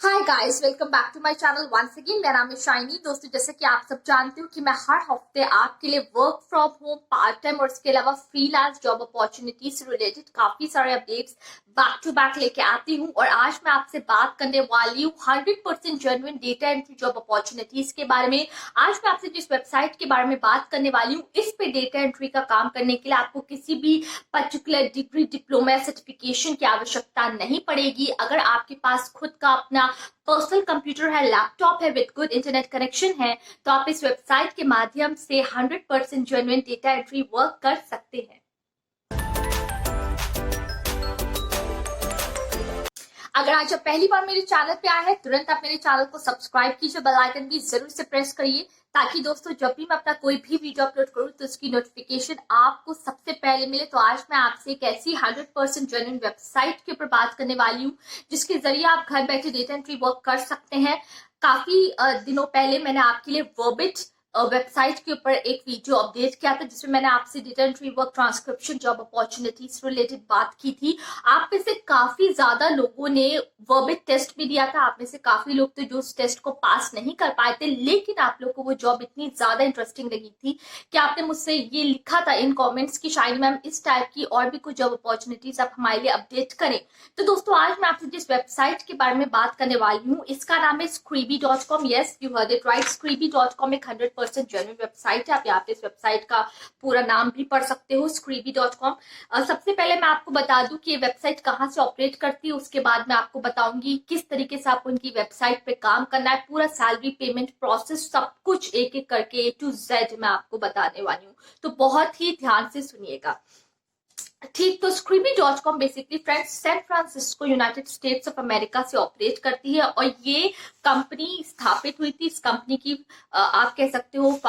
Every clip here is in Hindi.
Hi guys, welcome back to my channel once again. मेरा नाम है शाइनी। दोस्तों, जैसे कि आप सब जानते हो कि मैं हर हफ्ते आपके लिए work from home, part time और इसके अलावा फ्रीलांस जॉब अपॉर्चुनिटीज से रिलेटेड काफी सारे अपडेट्स बैक टू बैक लेके आती हूँ। और आज मैं आपसे बात करने वाली हूँ 100% genuine data entry job opportunities के बारे में। आज मैं आपसे जिस वेबसाइट के बारे में बात करने वाली हूँ, इस पे डेटा एंट्री का काम करने के लिए आपको किसी भी पर्टिकुलर डिग्री, डिप्लोमा, सर्टिफिकेशन की आवश्यकता नहीं पड़ेगी। अगर आपके पास खुद का अपना पर्सनल कंप्यूटर है, लैपटॉप है विद गुड इंटरनेट कनेक्शन है, तो आप इस वेबसाइट के माध्यम से 100% जेन्युइन डेटा एंट्री वर्क कर सकते हैं। अगर आज आप पहली बार मेरे चैनल पे आए हैं, तुरंत आप मेरे चैनल को सब्सक्राइब कीजिए, बेल आइकन भी जरूर से प्रेस करिए, ताकि दोस्तों जब भी मैं अपना कोई भी वीडियो अपलोड करूं तो उसकी नोटिफिकेशन आपको सबसे पहले मिले। तो आज मैं आपसे एक ऐसी 100% जेन्युइन वेबसाइट के ऊपर बात करने वाली हूँ जिसके जरिए आप घर बैठे डेटा एंट्री वर्क कर सकते हैं। काफी दिनों पहले मैंने आपके लिए वर्बिट वेबसाइट के ऊपर एक वीडियो अपडेट किया था, जिसमें मैंने आपसे data entry work, transcription job opportunities related बात की थी। आप में से काफी ज्यादा लोगों ने वर्बिट टेस्ट भी दिया था। आप में से काफी लोग थे जो उस टेस्ट को पास नहीं कर पाए थे, लेकिन आप लोगों को वो जॉब इतनी ज्यादा इंटरेस्टिंग लगी थी कि आपने मुझसे ये लिखा था इन कॉमेंट्स की शायद मैम इस टाइप की और भी कुछ जॉब अपॉर्चुनिटीज आप हमारे लिए अपडेट करें। तो दोस्तों, आज मैं आपसे जिस वेबसाइट के बारे में बात करने वाली हूँ, इसका नाम है Scribie.com। Yes, you heard it right. Scribie.com एक 100% जेन्युइन वेबसाइट है। आप यहाँ पे इस वेबसाइट का पूरा नाम भी पढ़ सकते हो, Scribie.com। सबसे पहले मैं आपको बता दूं कि ये वेबसाइट कहाँ से ऑपरेट करती है, उसके बाद मैं आपको बताऊंगी किस तरीके से आपको इनकी वेबसाइट पे काम करना है। पूरा सैलरी पेमेंट प्रोसेस सब कुछ एक एक करके A to Z मैं आपको बताने वाली हूँ, तो बहुत ही ध्यान से सुनिएगा। ठीक, तो Scribie.com basically friends San Francisco, United States of America से ऑपरेट करती है। और ये कंपनी स्थापित हुई थी, इस कंपनी की आप कह सकते हो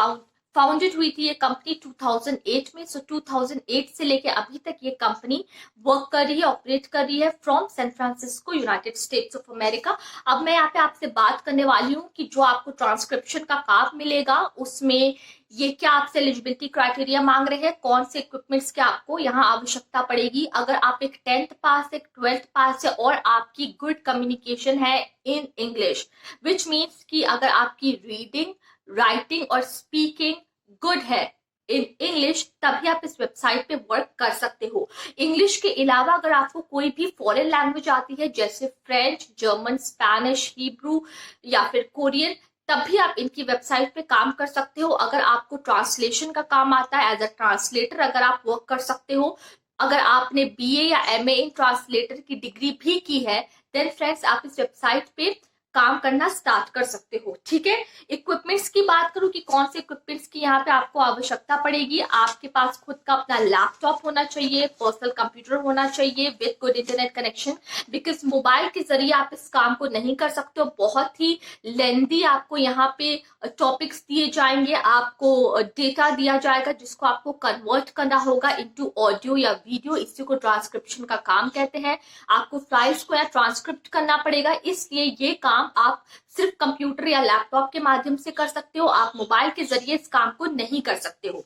फाउंडेड हुई थी ये कंपनी 2008 में। सो 2008 से लेके अभी तक ये कंपनी वर्क कर रही है, ऑपरेट कर रही है from San Francisco, United States of America. अब मैं यहाँ पे आपसे बात करने वाली हूँ कि जो आपको ट्रांसक्रिप्शन का काम मिलेगा उसमें ये क्या आपसे एलिजिबिलिटी क्राइटेरिया मांग रहे हैं, कौन से इक्विपमेंट्स की आपको यहाँ आवश्यकता पड़ेगी। अगर आप एक 10th पास, एक 12th पास है और आपकी गुड कम्युनिकेशन है इन इंग्लिश, विच मीन्स कि अगर आपकी रीडिंग, राइटिंग और स्पीकिंग गुड है इन इंग्लिश, तभी आप इस वेबसाइट पे वर्क कर सकते हो। इंग्लिश के अलावा अगर आपको कोई भी फॉरेन लैंग्वेज आती है, जैसे फ्रेंच, जर्मन, स्पेनिश, हिब्रू या फिर कोरियन, तब भी आप इनकी वेबसाइट पे काम कर सकते हो। अगर आपको ट्रांसलेशन का काम आता है, एज अ ट्रांसलेटर अगर आप वर्क कर सकते हो। अगर आपने BA या MA इन ट्रांसलेटर की डिग्री भी की है, देन फ्रेंड्स आप इस वेबसाइट पे काम करना स्टार्ट कर सकते हो। ठीक है, इक्विपमेंट्स की बात करूं कि कौन से इक्विपमेंट्स की यहाँ पे आपको आवश्यकता पड़ेगी। आपके पास खुद का अपना लैपटॉप होना चाहिए, पर्सनल कंप्यूटर होना चाहिए with good internet connection, because mobile के जरिए आप इस काम को नहीं कर सकते हो। बहुत ही लेंदी आपको यहाँ पे टॉपिक्स दिए जाएंगे, आपको डेटा दिया जाएगा जिसको आपको कन्वर्ट करना होगा इनटू ऑडियो या वीडियो। इसी को ट्रांसक्रिप्शन का काम कहते हैं। आपको फाइल्स को या ट्रांसक्रिप्ट करना पड़ेगा, इसलिए ये काम आप सिर्फ कंप्यूटर या लैपटॉप के माध्यम से कर सकते हो। आप मोबाइल के जरिए इस काम को नहीं कर सकते हो।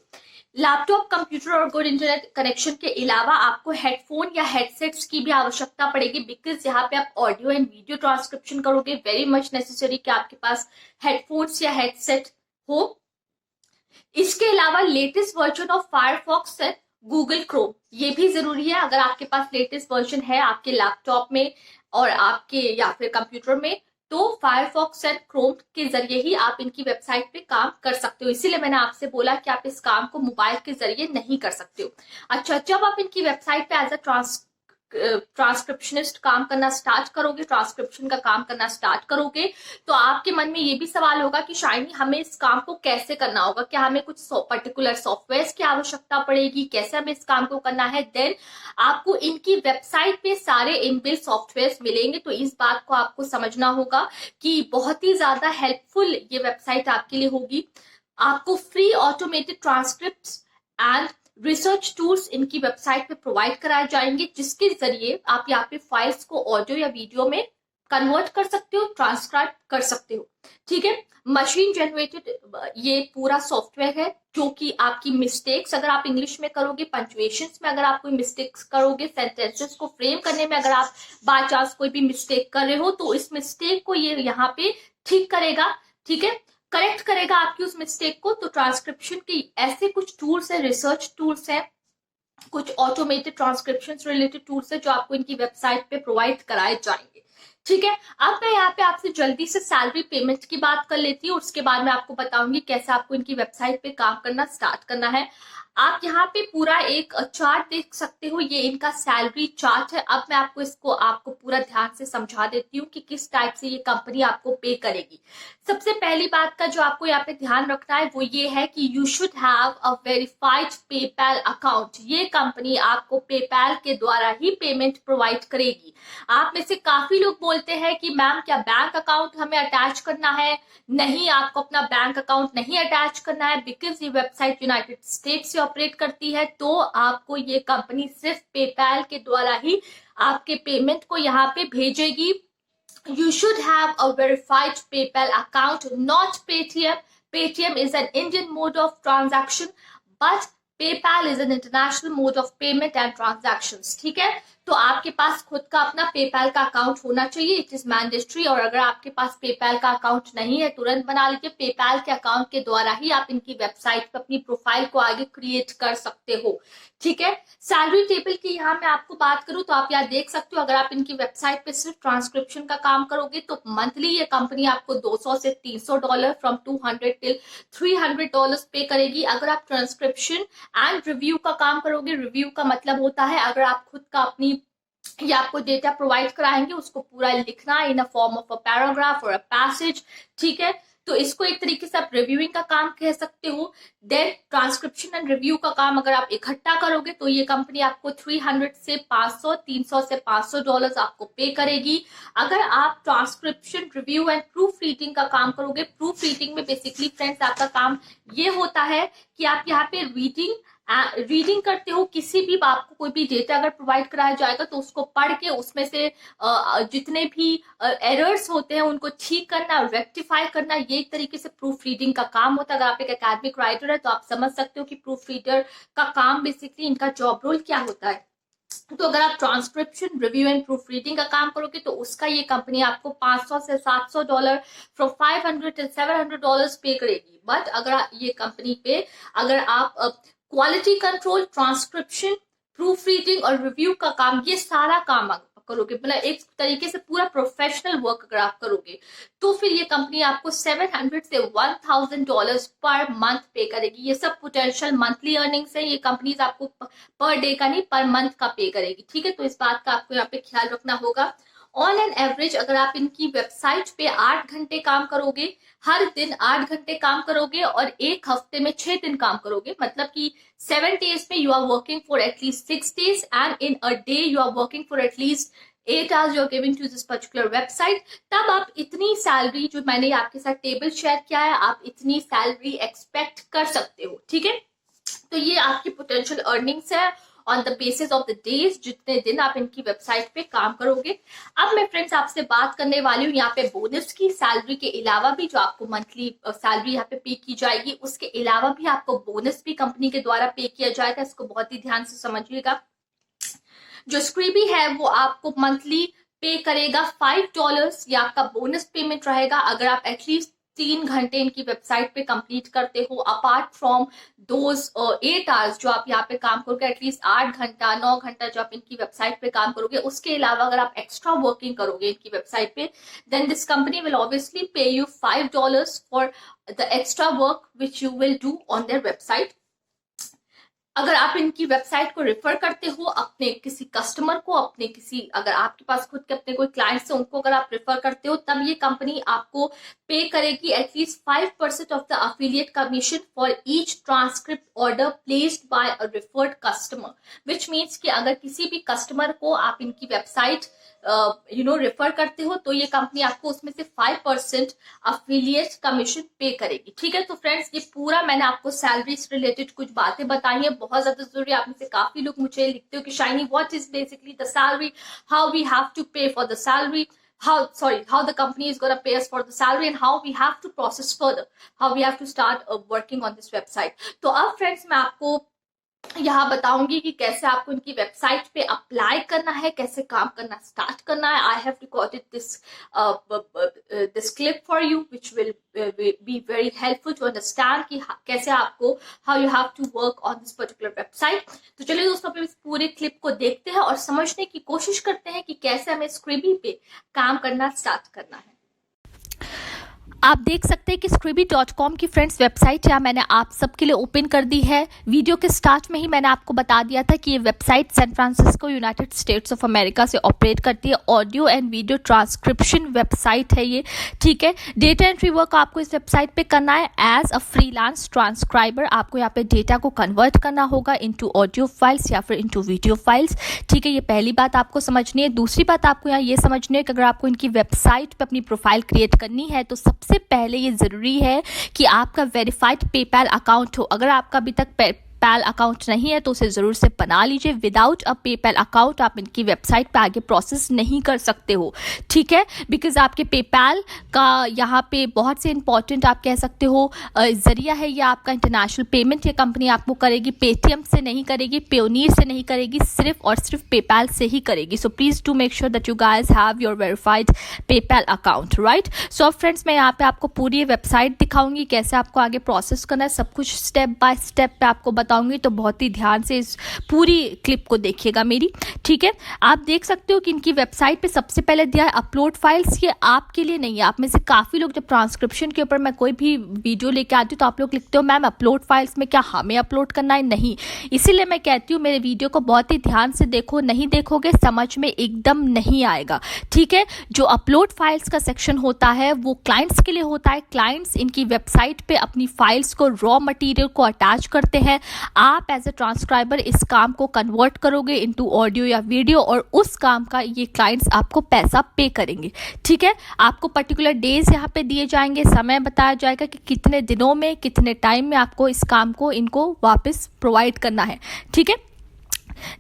लैपटॉप, कंप्यूटर और गुड इंटरनेट कनेक्शन के अलावा आपको हेडफोन या हेडसेट्स की भी आवश्यकता पड़ेगी, बिकॉज यहाँ पे आप ऑडियो एंड वीडियो ट्रांसक्रिप्शन करोगे। वेरी मच नेसेसरी कि आपके पास हेडफोन्स या हेडसेट हो। इसके अलावा लेटेस्ट वर्जन ऑफ फायरफॉक्स है, गूगल क्रोम, ये भी जरूरी है। अगर आपके पास लेटेस्ट वर्जन है आपके लैपटॉप में और आपके या फिर कंप्यूटर में, तो फायरफॉक्स एंड क्रोम के जरिए ही आप इनकी वेबसाइट पे काम कर सकते हो। इसीलिए मैंने आपसे बोला कि आप इस काम को मोबाइल के जरिए नहीं कर सकते हो। अच्छा, जब आप इनकी वेबसाइट पे एज अ ट्रांसक्रिप्शनिस्ट काम करना स्टार्ट करोगे, ट्रांसक्रिप्शन का काम करना स्टार्ट करोगे, तो आपके मन में ये भी सवाल होगा कि शायद हमें इस काम को कैसे करना होगा, क्या हमें कुछ पर्टिकुलर सॉफ्टवेयर की आवश्यकता पड़ेगी, कैसे हमें इस काम को करना है। देन आपको इनकी वेबसाइट पे सारे इनबिल्ट सॉफ्टवेयर मिलेंगे, तो इस बात को आपको समझना होगा कि बहुत ही ज्यादा हेल्पफुल ये वेबसाइट आपके लिए होगी। आपको free automated transcript and research tools इनकी वेबसाइट पे प्रोवाइड कराए जाएंगे, जिसके जरिए आप यहाँ पे फाइल्स को ऑडियो या वीडियो में कन्वर्ट कर सकते हो, ट्रांसक्राइब कर सकते हो। ठीक है, मशीन जनरेटेड ये पूरा सॉफ्टवेयर है जो कि आपकी मिस्टेक्स अगर आप इंग्लिश में करोगे, पंक्चुएशंस में अगर आप कोई मिस्टेक्स करोगे, सेंटेंसेस को फ्रेम करने में अगर आप बाय चांस कोई भी मिस्टेक कर रहे हो तो इस मिस्टेक को ये यहाँ पे ठीक करेगा। ठीक है, करेक्ट करेगा आपकी उस मिस्टेक को। तो ट्रांसक्रिप्शन के ऐसे कुछ टूल्स है, रिसर्च टूल्स है, कुछ ऑटोमेटेड ट्रांसक्रिप्शन रिलेटेड टूल्स है जो आपको इनकी वेबसाइट पे प्रोवाइड कराए जाएंगे। ठीक है, अब मैं यहाँ पे आपसे जल्दी से सैलरी पेमेंट की बात कर लेती हूँ, उसके बाद मैं आपको बताऊंगी कैसे आपको इनकी वेबसाइट पे काम करना स्टार्ट करना है। आप यहाँ पे पूरा एक चार्ट देख सकते हो, ये इनका सैलरी चार्ट है। अब मैं आपको पूरा ध्यान से समझा देती हूँ कि किस टाइप से ये कंपनी आपको पे करेगी। सबसे पहली बात का जो आपको यहाँ पे ध्यान रखना है वो ये है कि you should have a verified PayPal account. ये कंपनी आपको पेपैल के द्वारा ही पेमेंट प्रोवाइड करेगी। आप में से काफी लोग बोलते हैं कि मैम क्या बैंक अकाउंट हमें अटैच करना है? नहीं, आपको अपना बैंक अकाउंट नहीं अटैच करना है, बिकॉज ये वेबसाइट यूनाइटेड स्टेट्स से ऑपरेट करती है। तो आपको ये कंपनी सिर्फ पेपैल के द्वारा ही आपके पेमेंट को यहाँ पे भेजेगी। You should have a verified PayPal account, not Paytm. Paytm is an Indian mode of transaction, but PayPal is an international mode of payment and transactions. ठीक है, तो आपके पास खुद का अपना पेपैल का अकाउंट होना चाहिए, इट इज मैंडेटरी। और अगर आपके पास पेपैल का अकाउंट नहीं है तुरंत बना लीजिए। पेपैल के अकाउंट के द्वारा ही आप इनकी वेबसाइट पर अपनी प्रोफाइल को आगे क्रिएट कर सकते हो। ठीक है, सैलरी टेबल की यहाँ मैं आपको बात करूं तो आप यहाँ देख सकते हो, अगर आप इनकी वेबसाइट पे सिर्फ ट्रांसक्रिप्शन का काम करोगे तो मंथली ये कंपनी आपको $200 से $300 फ्रॉम 200 टिल $300 पे करेगी। अगर आप ट्रांसक्रिप्शन एंड रिव्यू का काम करोगे, रिव्यू का मतलब होता है अगर आप खुद का अपनी ये आपको डेटा प्रोवाइड कराएंगे उसको पूरा लिखना in a form of a paragraph और अ पैसेज। ठीक है, तो इसको एक तरीके से आप रिव्यूइंग का काम कह सकते हो। देन ट्रांसक्रिप्शन एंड रिव्यू का काम अगर आप इकट्ठा करोगे तो ये कंपनी आपको 300 से 500, 300 से $500 आपको पे करेगी। अगर आप transcription, review and proof reading का काम करोगे, प्रूफ रीडिंग में बेसिकली फ्रेंड्स आपका काम ये होता है कि आप यहाँ पे रीडिंग करते हो। किसी भी आपको कोई भी डेटा अगर प्रोवाइड कराया जाएगा तो उसको पढ़ के उसमें से जितने भी एरर्स होते हैं उनको ठीक करना, रेक्टिफाई करना, ये एक तरीके से प्रूफ रीडिंग का काम होता है। अगर आप एक एकेडमिक राइटर है तो आप समझ सकते हो कि प्रूफ रीडर का काम बेसिकली इनका जॉब रोल क्या होता है। तो अगर आप transcription, review and proof reading का काम करोगे तो उसका ये कंपनी आपको $500 से $700 फ्रॉम 500 to $700 पे करेगी। बट अगर ये कंपनी पे अगर आप quality control, transcription, proof reading और रिव्यू का काम, ये सारा काम करोगे, मतलब एक तरीके से पूरा प्रोफेशनल वर्क अगर आप करोगे तो फिर ये कंपनी आपको $700 से $1000 पर मंथ पे करेगी। ये सब पोटेंशियल मंथली अर्निंग्स है, ये कंपनीज आपको पर डे का नहीं पर मंथ का पे करेगी। ठीक है, तो इस बात का आपको यहाँ पे ख्याल रखना होगा। ऑन एन एवरेज अगर आप इनकी वेबसाइट पे 8 घंटे काम करोगे, हर दिन 8 घंटे काम करोगे और एक हफ्ते में 6 दिन काम करोगे, मतलब कि 7 days में you are working for at least 6 days and in a day you are working for at least 8 hours you are giving to this particular website, तब आप इतनी सैलरी जो मैंने आपके साथ टेबल शेयर किया है आप इतनी सैलरी एक्सपेक्ट कर सकते हो। ठीक है, तो ये आपकी पोटेंशियल अर्निंग्स है on the basis of the days, जितने दिन आप इनकी वेबसाइट पे काम करोगे। अब मैं फ्रेंड्स आपसे बात करने वाली हूँ यहाँ पे बोनस की। सैलरी के अलावा भी जो आपको मंथली सैलरी यहाँ पे की जाएगी, उसके अलावा भी आपको बोनस भी कंपनी के द्वारा पे किया जाएगा। इसको बहुत ही ध्यान से समझिएगा। जो स्क्रीबी है वो आपको मंथली पे करेगा $5, ये आपका बोनस पेमेंट रहेगा अगर आप एटलीस्ट 3 घंटे इनकी वेबसाइट पे कंप्लीट करते हो। अपार्ट फ्रॉम दोज 8 hours जो आप यहाँ पे काम करोगे, एटलीस्ट 8 घंटा 9 घंटा जो आप इनकी वेबसाइट पे काम करोगे, उसके अलावा अगर आप एक्स्ट्रा वर्किंग करोगे इनकी वेबसाइट पे, then this company will obviously pay you $5 for the extra work which you will do on their website. अगर आप इनकी वेबसाइट को रेफर करते हो अपने किसी कस्टमर को, अपने किसी, अगर आपके पास खुद के अपने कोई क्लाइंट्स हैं उनको अगर आप रेफर करते हो, तब ये कंपनी आपको पे करेगी at least 5% of the affiliate commission for each transcript order placed bye a referred customer, which means कि अगर किसी भी कस्टमर को आप इनकी वेबसाइट रेफर करते हो तो ये कंपनी आपको उसमें से 5% अफिलिएट कमीशन पे करेगी। ठीक है, तो फ्रेंड्स ये पूरा मैंने आपको सैलरी से रिलेटेड कुछ बातें बताई है, बहुत ज्यादा जरूरी। आप में से काफी लोग मुझे लिखते हो कि Shiny what is basically the salary, how we have to pay for the salary. how the company is going to pay us for the salary and how we have to process further, how we have to start working on this website. तो अब फ्रेंड्स मैं आपको यहाँ बताऊंगी कि कैसे आपको इनकी वेबसाइट पे अप्लाई करना है, कैसे काम करना स्टार्ट करना है. I have recorded this clip for you which will be very helpful to understand कि कैसे आपको how you have to work on this particular website. तो चलिए दोस्तों अपने इस पूरे क्लिप को देखते हैं और समझने की कोशिश करते हैं कि कैसे हमें स्क्रिबी पे काम करना स्टार्ट करना है. आप देख सकते हैं कि scribby.com की फ्रेंड्स वेबसाइट यहाँ मैंने आप सबके लिए ओपन कर दी है. वीडियो के स्टार्ट में ही मैंने आपको बता दिया था कि ये website San Francisco United States of America से ऑपरेट करती है. Audio and video transcription website है ये, ठीक है. डेटा एंट्री वर्क आपको इस वेबसाइट पे करना है एज अ फ्रीलांस ट्रांसक्राइबर. आपको यहाँ पे डेटा को कन्वर्ट करना होगा इनटू ऑडियो फाइल्स या फिर इनटू वीडियो फाइल्स, ठीक है. ये पहली बात आपको समझनी है. दूसरी बात आपको यहाँ ये समझनी है कि अगर आपको इनकी वेबसाइट पे अपनी प्रोफाइल क्रिएट करनी है तो सबसे पहले ये जरूरी है कि आपका वेरीफाइड पेपैल अकाउंट हो. अगर आपका अभी तक पेपैल अकाउंट नहीं है तो उसे जरूर से बना लीजिए. विदाउट अ पेपैल अकाउंट आप इनकी वेबसाइट पे आगे प्रोसेस नहीं कर सकते हो, ठीक है. बिकॉज आपके पेपैल का यहाँ पे बहुत से इंपॉर्टेंट आप कह सकते हो जरिया है ये आपका. इंटरनेशनल पेमेंट ये कंपनी आपको करेगी, पेटीएम से नहीं करेगी, पेयोनीर से नहीं करेगी, सिर्फ और सिर्फ पेपैल से ही करेगी. So please do make sure that you guys have your verified PayPal account, right. So अब फ्रेंड्स मैं यहाँ पे आपको पूरी वेबसाइट दिखाऊंगी, कैसे आपको आगे प्रोसेस करना है, सब कुछ स्टेप बाय स्टेप पे आपको बताऊंगी. तो बहुत ही ध्यान से इस पूरी क्लिप को देखिएगा मेरी, ठीक है. आप देख सकते हो कि इनकी वेबसाइट पे सबसे पहले दिया है अपलोड फाइल्स. ये आपके लिए नहीं है. आप में से काफ़ी लोग जब ट्रांसक्रिप्शन के ऊपर मैं कोई भी वीडियो लेके आती हूँ तो आप लोग लिखते हो मैम अपलोड फाइल्स में क्या हमें अपलोड करना है? नहीं. इसीलिए मैं कहती हूँ मेरे वीडियो को बहुत ही ध्यान से देखो, नहीं देखोगे समझ में एकदम नहीं आएगा, ठीक है. जो अपलोड फाइल्स का सेक्शन होता है वो क्लाइंट्स के लिए होता है. क्लाइंट्स इनकी वेबसाइट पे अपनी फाइल्स को, रॉ मटेरियल को अटैच करते हैं. आप एज ए ट्रांसक्राइबर इस काम को कन्वर्ट करोगे इनटू ऑडियो या वीडियो और उस काम का ये क्लाइंट्स आपको पैसा पे करेंगे, ठीक है. आपको पर्टिकुलर डेज यहाँ पे दिए जाएंगे, समय बताया जाएगा कि कितने दिनों में, कितने टाइम में आपको इस काम को इनको वापस प्रोवाइड करना है, ठीक है.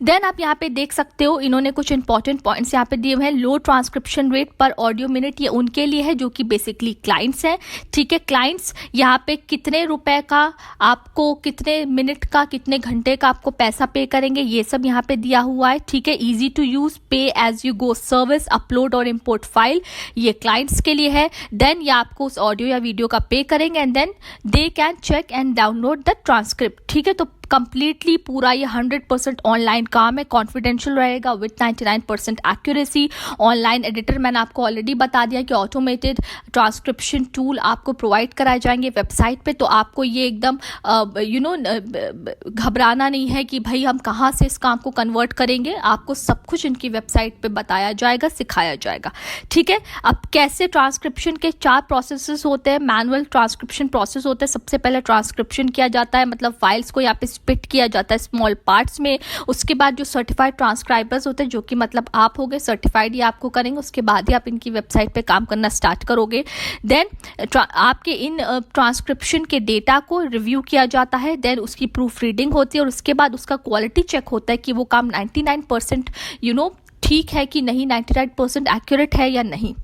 देन आप यहाँ पे देख सकते हो इन्होंने कुछ इंपॉर्टेंट पॉइंट्स यहाँ पे दिए हुए हैं. लो ट्रांसक्रिप्शन रेट पर ऑडियो मिनट, ये उनके लिए है जो कि बेसिकली क्लाइंट्स हैं, ठीक है. क्लाइंट्स यहाँ पे कितने रुपए का आपको, कितने मिनट का, कितने घंटे का आपको पैसा पे करेंगे, ये सब यहाँ पे दिया हुआ है, ठीक है. Easy to use, pay as you go service, upload और इम्पोर्ट फाइल, ये क्लाइंट्स के लिए है. देन ये आपको उस ऑडियो या वीडियो का पे करेंगे and then they can check and download the transcript, ठीक है. तो कंप्लीटली पूरा ये 100% ऑनलाइन काम है, कॉन्फिडेंशियल रहेगा विथ 99% एक्यूरेसी. ऑनलाइन एडिटर मैंने आपको ऑलरेडी बता दिया कि ऑटोमेटेड ट्रांसक्रिप्शन टूल आपको प्रोवाइड कराए जाएंगे वेबसाइट पे. तो आपको ये एकदम घबराना नहीं है कि भाई हम कहाँ से इस काम को कन्वर्ट करेंगे. आपको सब कुछ इनकी वेबसाइट पे बताया जाएगा, सिखाया जाएगा, ठीक है. अब कैसे ट्रांसक्रिप्शन के 4 प्रोसेसेस होते हैं. मैनुअल ट्रांसक्रिप्शन प्रोसेस होता है. सबसे पहले ट्रांसक्रिप्शन किया जाता है, मतलब फाइल्स को यहाँ पे स्प्लिट किया जाता है स्मॉल पार्ट्स में. उसके बाद जो सर्टिफाइड ट्रांसक्राइबर्स होते हैं, जो कि मतलब आप हो गए, सर्टिफाइड ही आपको करेंगे. उसके बाद ही आप इनकी वेबसाइट पे काम करना स्टार्ट करोगे. देन आपके इन ट्रांसक्रिप्शन के डेटा को रिव्यू किया जाता है. देन उसकी प्रूफ रीडिंग होती है और उसके बाद उसका क्वालिटी चेक होता है कि वो काम 99% ठीक है कि नहीं, 99% एक्यूरेट है या नहीं.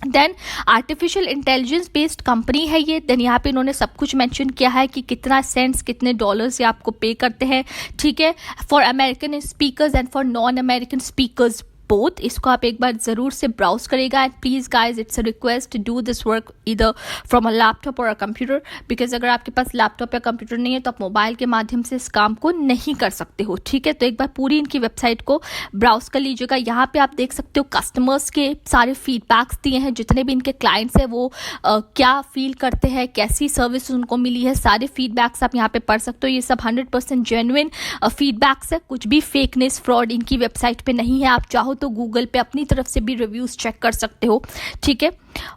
Then artificial intelligence based company है ये. देन यहाँ पे इन्होंने सब कुछ मेंशन किया है कि कितना सेंट्स, कितने डॉलर्स ये आपको पे करते हैं, ठीक है. For American speakers and for non American speakers both. इसको आप एक बार जरूर से ब्राउज करेगा. And please guys it's a request to do this work इधर फ्रॉम अ लैपटॉप और अ कंप्यूटर, बिकॉज अगर आपके पास लैपटॉप या कंप्यूटर नहीं है तो आप मोबाइल के माध्यम से इस काम को नहीं कर सकते हो, ठीक है. तो एक बार पूरी इनकी वेबसाइट को ब्राउज कर लीजिएगा. यहाँ पे आप देख सकते हो कस्टमर्स के सारे फीडबैक्स दिए हैं. जितने भी इनके क्लाइंट्स हैं वो क्या फील करते हैं, कैसी सर्विस उनको मिली है, सारे फीडबैक्स आप यहाँ पे पढ़ सकते हो. ये सब 100% जेन्युइन फीडबैक्स है. कुछ भी फेकनेस, फ्रॉड इनकी वेबसाइट पे नहीं है. आप चाहो तो गूगल पे अपनी तरफ से भी रिव्यूज चेक कर सकते हो, ठीक है.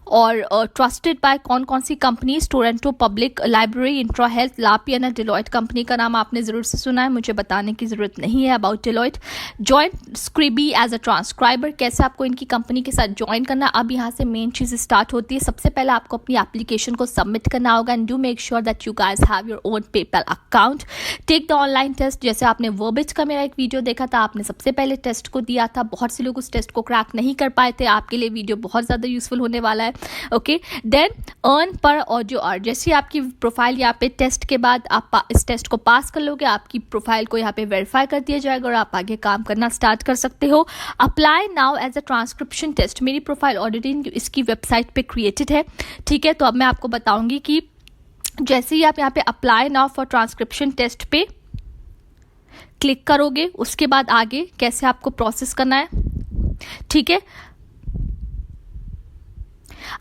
और ट्रस्टेड बाय कौन कौन सी companies, Toronto public library, intra health, लापियन, डिलॉयट कंपनी का नाम आपने ज़रूर से सुना है, मुझे बताने की ज़रूरत नहीं है about Deloitte. Join Scribie as a transcriber, कैसे आपको इनकी कंपनी के साथ ज्वाइन करना। अब यहाँ से मेन चीज़ स्टार्ट होती है। सबसे पहले आपको अपनी एप्लीकेशन को सबमिट करना होगा and do make sure that you guys have your own PayPal account. Take the online test, जैसे आपने वर्बिज का मेरा एक वीडियो देखा था, आपने सबसे पहले टेस्ट को दिया था, बहुत से लोग उस टेस्ट को क्रैक नहीं कर पाए थे, आपके लिए वीडियो बहुत ज़्यादा यूजफुल होने वाला है। ओके, देन अर्न पर ऑडियो आर, जैसे आपकी प्रोफाइल यहाँ पे टेस्ट के बाद आप इस टेस्ट को पास कर लोगे, आपकी प्रोफाइल को यहाँ पे वेरीफाई कर दिया जाएगा और आप आगे काम करना स्टार्ट कर सकते हो। Apply now as a transcription test, मेरी प्रोफाइल ऑलरेडी इसकी वेबसाइट पे क्रिएटेड है, ठीक है। तो अब मैं आपको बताऊंगी कि जैसे ही आप यहाँ पे apply now for transcription test पे क्लिक करोगे, उसके बाद आगे कैसे आपको प्रोसेस करना है, ठीक है।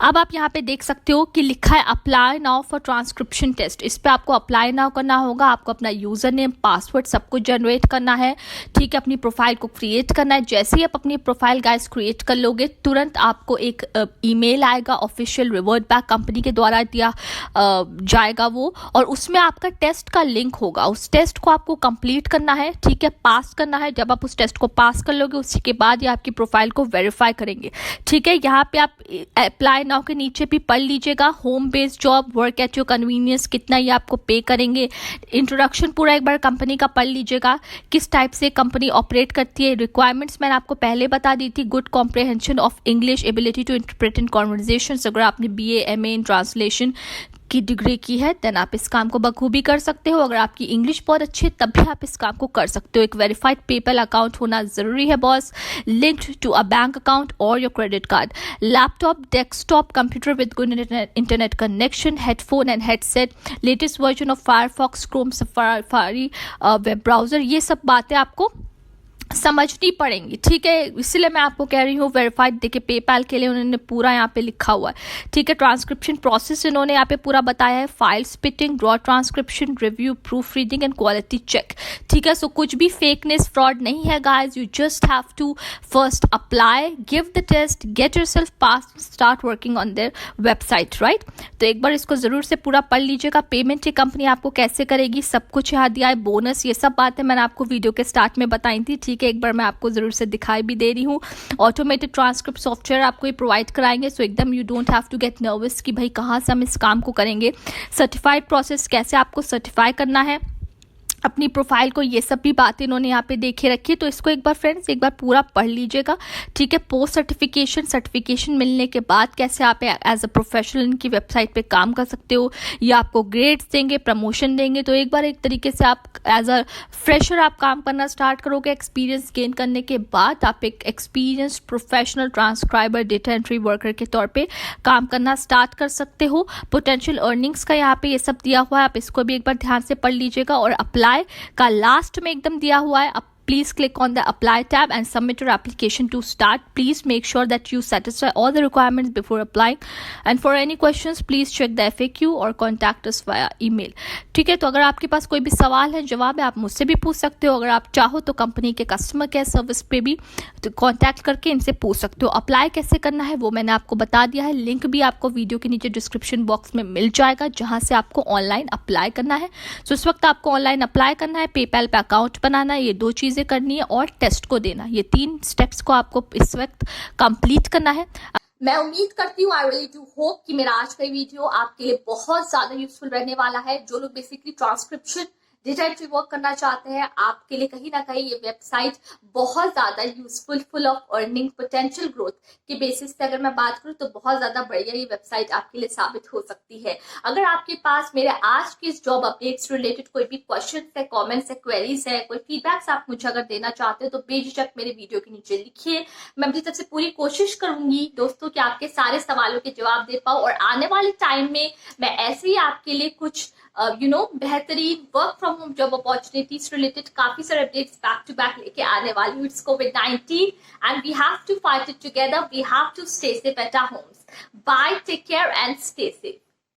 अब आप यहाँ पे देख सकते हो कि लिखा है apply now for transcription test, इस पे आपको अप्लाई नाउ करना होगा। आपको अपना यूजर नेम, पासवर्ड सब कुछ जनरेट करना है, ठीक है। अपनी प्रोफाइल को क्रिएट करना है। जैसे ही आप अपनी प्रोफाइल गाइस क्रिएट कर लोगे, तुरंत आपको एक ईमेल आएगा, ऑफिशियल रिवर्ट बैक कंपनी के द्वारा दिया जाएगा वो, और उसमें आपका टेस्ट का लिंक होगा। उस टेस्ट को आपको कंप्लीट करना है, ठीक है, पास करना है। जब आप उस टेस्ट को पास कर लोगे, उसके बाद ये आपकी प्रोफाइल को वेरीफाई करेंगे, ठीक है। यहाँ पे आप अप्लाई नाउ के नीचे भी पढ़ लीजिएगा, home based job, work at your convenience, कितना ये आपको पे करेंगे। इंट्रोडक्शन पूरा एक बार कंपनी का पढ़ लीजिएगा, किस टाइप से कंपनी ऑपरेट करती है। रिक्वायरमेंट्स मैंने आपको पहले बता दी थी, good comprehension of English, ability to interpret in conversations. अगर आपने BA MA इन ट्रांसलेशन की डिग्री की है देन आप इस काम को बखूबी कर सकते हो। अगर आपकी इंग्लिश बहुत अच्छी है तब भी आप इस काम को कर सकते हो। एक वेरीफाइड पेपैल अकाउंट होना जरूरी है boss, linked to a bank account और your credit card. Laptop, desktop computer with good internet connection, headphone and headset, latest version of Firefox, Chrome, Safari web browser, ये सब बातें आपको समझनी पड़ेंगी, ठीक है। इसलिए मैं आपको कह रही हूँ वेरीफाइड। देखिए पेपैल के लिए उन्होंने पूरा यहाँ पे लिखा हुआ है, ठीक है। ट्रांसक्रिप्शन प्रोसेस इन्होंने यहाँ पे पूरा बताया है, file splitting, raw transcription, review, proof reading and quality check, ठीक है। सो कुछ भी फेकनेस, फ्रॉड नहीं है guys. You just have to first apply, give the test, get yourself pass, start working on their website, right. तो एक बार इसको जरूर से पूरा पढ़ लीजिएगा। पेमेंट ये कंपनी आपको कैसे करेगी सब कुछ यहाँ दिया है, बोनस, ये सब बातें मैंने आपको वीडियो के स्टार्ट में बताई थी, ठीक है। एक बार मैं आपको जरूर से दिखाई भी दे रही हूँ। ऑटोमेटेड ट्रांसक्रिप्ट सॉफ्टवेयर आपको ये प्रोवाइड कराएंगे, सो एकदम you don't have to get nervous कि भाई कहाँ से हम इस काम को करेंगे। सर्टिफाइड प्रोसेस, कैसे आपको सर्टिफाई करना है अपनी प्रोफाइल को, ये सब भी बातें इन्होंने यहाँ पे देखे रखी है। तो इसको एक बार फ्रेंड्स एक बार पूरा पढ़ लीजिएगा, ठीक है। पोस्ट सर्टिफिकेशन मिलने के बाद कैसे आप एज अ प्रोफेशनल इनकी वेबसाइट पे काम कर सकते हो, या आपको ग्रेड्स देंगे, प्रमोशन देंगे। तो एक बार एक तरीके से आप एज अ फ्रेशर आप काम करना स्टार्ट करोगे। एक्सपीरियंस गेन करने के बाद आप एक experienced professional transcriber, data entry worker के तौर पे काम करना स्टार्ट कर सकते हो। पोटेंशियल अर्निंग्स का यहाँ पे ये सब दिया हुआ है, आप इसको भी एक बार ध्यान से पढ़ लीजिएगा। और अप्लाई का लास्ट में एकदम दिया हुआ है, please click on the apply tab and submit your application to start. Please make sure that you satisfy all the requirements before applying, and for any questions please check the FAQ or contact us via email, ठीक है। तो अगर आपके पास कोई भी सवाल है, जवाब है, आप मुझसे भी पूछ सकते हो। अगर आप चाहो तो कंपनी के कस्टमर केयर सर्विस पे भी तो कॉन्टैक्ट करके इनसे पूछ सकते हो। अप्लाई कैसे करना है वो मैंने आपको बता दिया है, लिंक भी आपको वीडियो के नीचे डिस्क्रिप्शन बॉक्स में मिल जाएगा जहाँ से आपको ऑनलाइन अप्लाई करना है। सो इस वक्त आपको ऑनलाइन अप्लाई करना है, पेपैल पे अकाउंट बनाना है, ये 2 चीज़ें करनी है, और टेस्ट को देना। ये 3 स्टेप्स को आपको इस वक्त कंप्लीट करना है। मैं उम्मीद करती हूँ, आई रियली डू होप कि मेरा आज का वीडियो आपके लिए बहुत ज्यादा यूजफुल रहने वाला है। जो लोग basically transcription, data entry work करना चाहते हैं, आपके लिए कहीं ना कहीं ये वेबसाइट बहुत ज्यादा useful, full of earning potential growth के बेसिस पे अगर मैं बात करूं तो बहुत ज्यादा बढ़िया ये वेबसाइट आपके लिए साबित हो सकती है। अगर आपके पास मेरे आज की इस जॉब अपडेट्स रिलेटेड कोई भी क्वेश्चन है, कॉमेंट्स है, क्वेरीज है, कोई फीडबैक्स आप मुझे अगर देना चाहते हो तो बेझिझक मेरे वीडियो के नीचे लिखिए। मैं अपनी तरफ से पूरी कोशिश करूंगी दोस्तों कि आपके सारे सवालों के जवाब दे पाऊं, और आने वाले टाइम में मैं ऐसे ही आपके लिए कुछ बेहतरीन work from home job opportunities related काफी सारे अपडेट्स बैक टू बैक लेके आने वाली हूँ। It's COVID-19 and we have to fight it together, we have to stay safe at our homes. Bye, take care and stay safe.